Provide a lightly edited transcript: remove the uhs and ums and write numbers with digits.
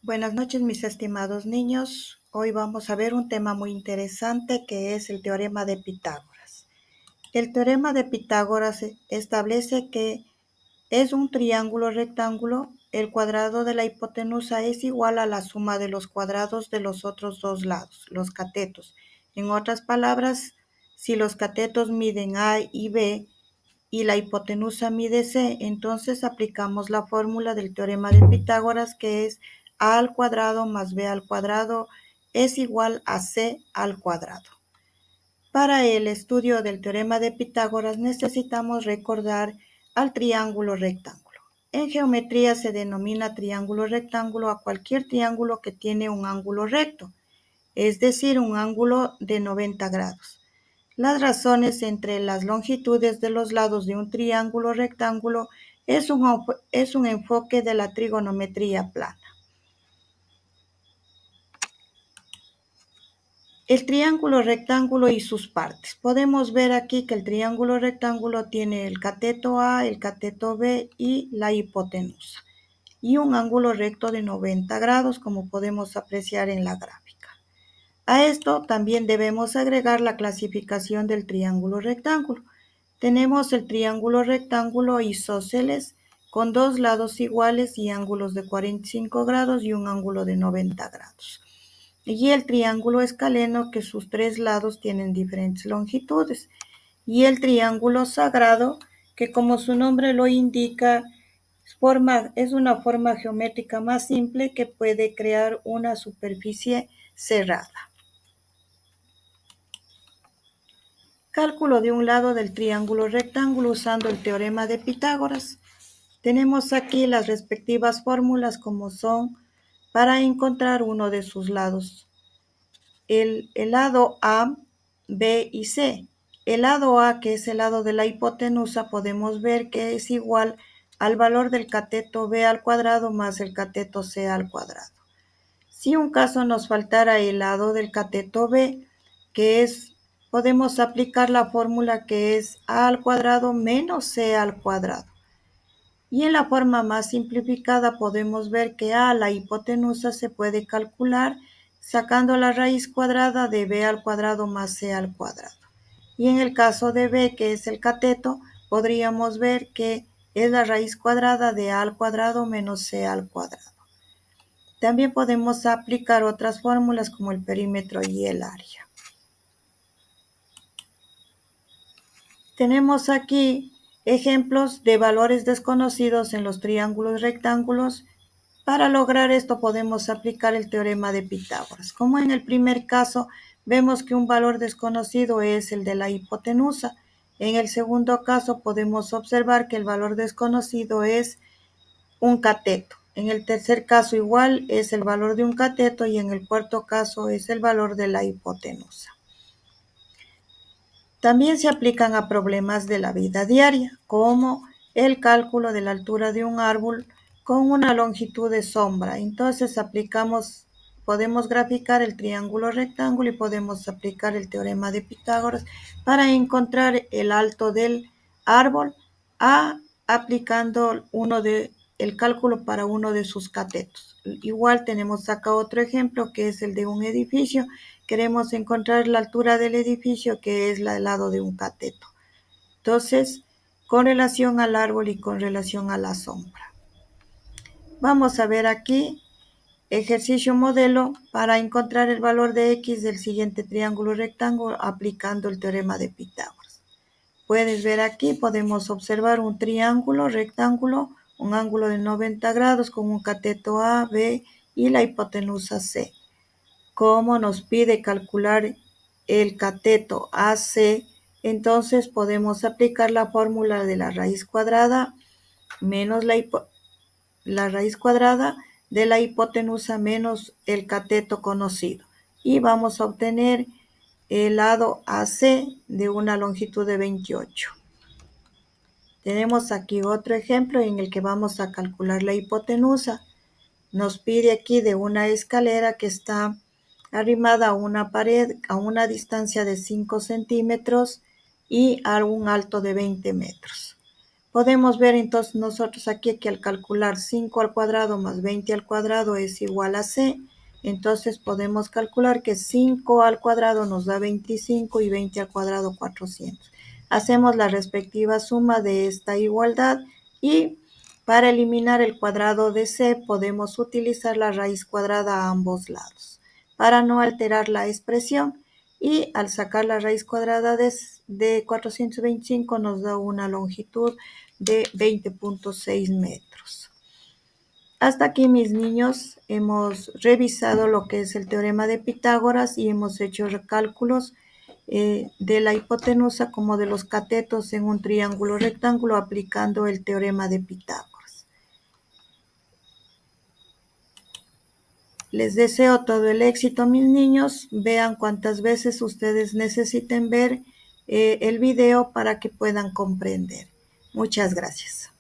Buenas noches, mis estimados niños. Hoy vamos a ver un tema muy interesante que es el teorema de Pitágoras. El teorema de Pitágoras establece que es un triángulo rectángulo, el cuadrado de la hipotenusa es igual a la suma de los cuadrados de los otros dos lados, los catetos. En otras palabras, si los catetos miden A y B y la hipotenusa mide C, entonces aplicamos la fórmula del teorema de Pitágoras, que es A al cuadrado más B al cuadrado es igual a C al cuadrado. Para el estudio del teorema de Pitágoras necesitamos recordar al triángulo rectángulo. En geometría se denomina triángulo rectángulo a cualquier triángulo que tiene un ángulo recto, es decir, un ángulo de 90 grados. Las razones entre las longitudes de los lados de un triángulo rectángulo es un enfoque de la trigonometría plana. El triángulo rectángulo y sus partes. Podemos ver aquí que el triángulo rectángulo tiene el cateto A, el cateto B y la hipotenusa, y un ángulo recto de 90 grados, como podemos apreciar en la gráfica. A esto también debemos agregar la clasificación del triángulo rectángulo. Tenemos el triángulo rectángulo isósceles con dos lados iguales y ángulos de 45 grados y un ángulo de 90 grados. Y el triángulo escaleno, que sus tres lados tienen diferentes longitudes. Y el triángulo sagrado, que como su nombre lo indica, es una forma geométrica más simple que puede crear una superficie cerrada. Cálculo de un lado del triángulo rectángulo usando el teorema de Pitágoras. Tenemos aquí las respectivas fórmulas como son para encontrar uno de sus lados. El lado A, B y C. El lado A, que es el lado de la hipotenusa, podemos ver que es igual al valor del cateto B al cuadrado más el cateto C al cuadrado. Si un caso nos faltara el lado del cateto B, podemos aplicar la fórmula que es A al cuadrado menos C al cuadrado. Y en la forma más simplificada podemos ver que A, la hipotenusa, se puede calcular sacando la raíz cuadrada de B al cuadrado más C al cuadrado. Y en el caso de B, que es el cateto, podríamos ver que es la raíz cuadrada de A al cuadrado menos C al cuadrado. También podemos aplicar otras fórmulas como el perímetro y el área. Tenemos aquí ejemplos de valores desconocidos en los triángulos rectángulos. Para lograr esto podemos aplicar el teorema de Pitágoras. Como en el primer caso, vemos que un valor desconocido es el de la hipotenusa. En el segundo caso podemos observar que el valor desconocido es un cateto. En el tercer caso igual es el valor de un cateto y en el cuarto caso es el valor de la hipotenusa. También se aplican a problemas de la vida diaria, como el cálculo de la altura de un árbol con una longitud de sombra. Entonces podemos graficar el triángulo rectángulo y podemos aplicar el teorema de Pitágoras para encontrar el alto del árbol aplicando el cálculo para uno de sus catetos. Igual tenemos acá otro ejemplo que es el de un edificio. Queremos encontrar la altura del edificio, que es el lado de un cateto. Entonces, con relación al árbol y con relación a la sombra. Vamos a ver aquí ejercicio modelo para encontrar el valor de X del siguiente triángulo rectángulo aplicando el teorema de Pitágoras. Puedes ver aquí, podemos observar un triángulo rectángulo, un ángulo de 90 grados con un cateto A, B y la hipotenusa C. Como nos pide calcular el cateto AC, entonces podemos aplicar la fórmula de la raíz cuadrada menos la raíz cuadrada de la hipotenusa menos el cateto conocido. Y vamos a obtener el lado AC de una longitud de 28. Tenemos aquí otro ejemplo en el que vamos a calcular la hipotenusa. Nos pide aquí de una escalera que está arrimada a una pared a una distancia de 5 centímetros y a un alto de 20 metros. Podemos ver entonces nosotros aquí que al calcular 5 al cuadrado más 20 al cuadrado es igual a c. Entonces podemos calcular que 5 al cuadrado nos da 25 y 20 al cuadrado 400. Hacemos la respectiva suma de esta igualdad y para eliminar el cuadrado de c podemos utilizar la raíz cuadrada a ambos lados para no alterar la expresión. Y al sacar la raíz cuadrada de 425 nos da una longitud de 20.6 metros. Hasta aquí, mis niños, hemos revisado lo que es el teorema de Pitágoras y hemos hecho recálculos de la hipotenusa como de los catetos en un triángulo rectángulo aplicando el teorema de Pitágoras. Les deseo todo el éxito, mis niños. Vean cuántas veces ustedes necesiten ver el video para que puedan comprender. Muchas gracias.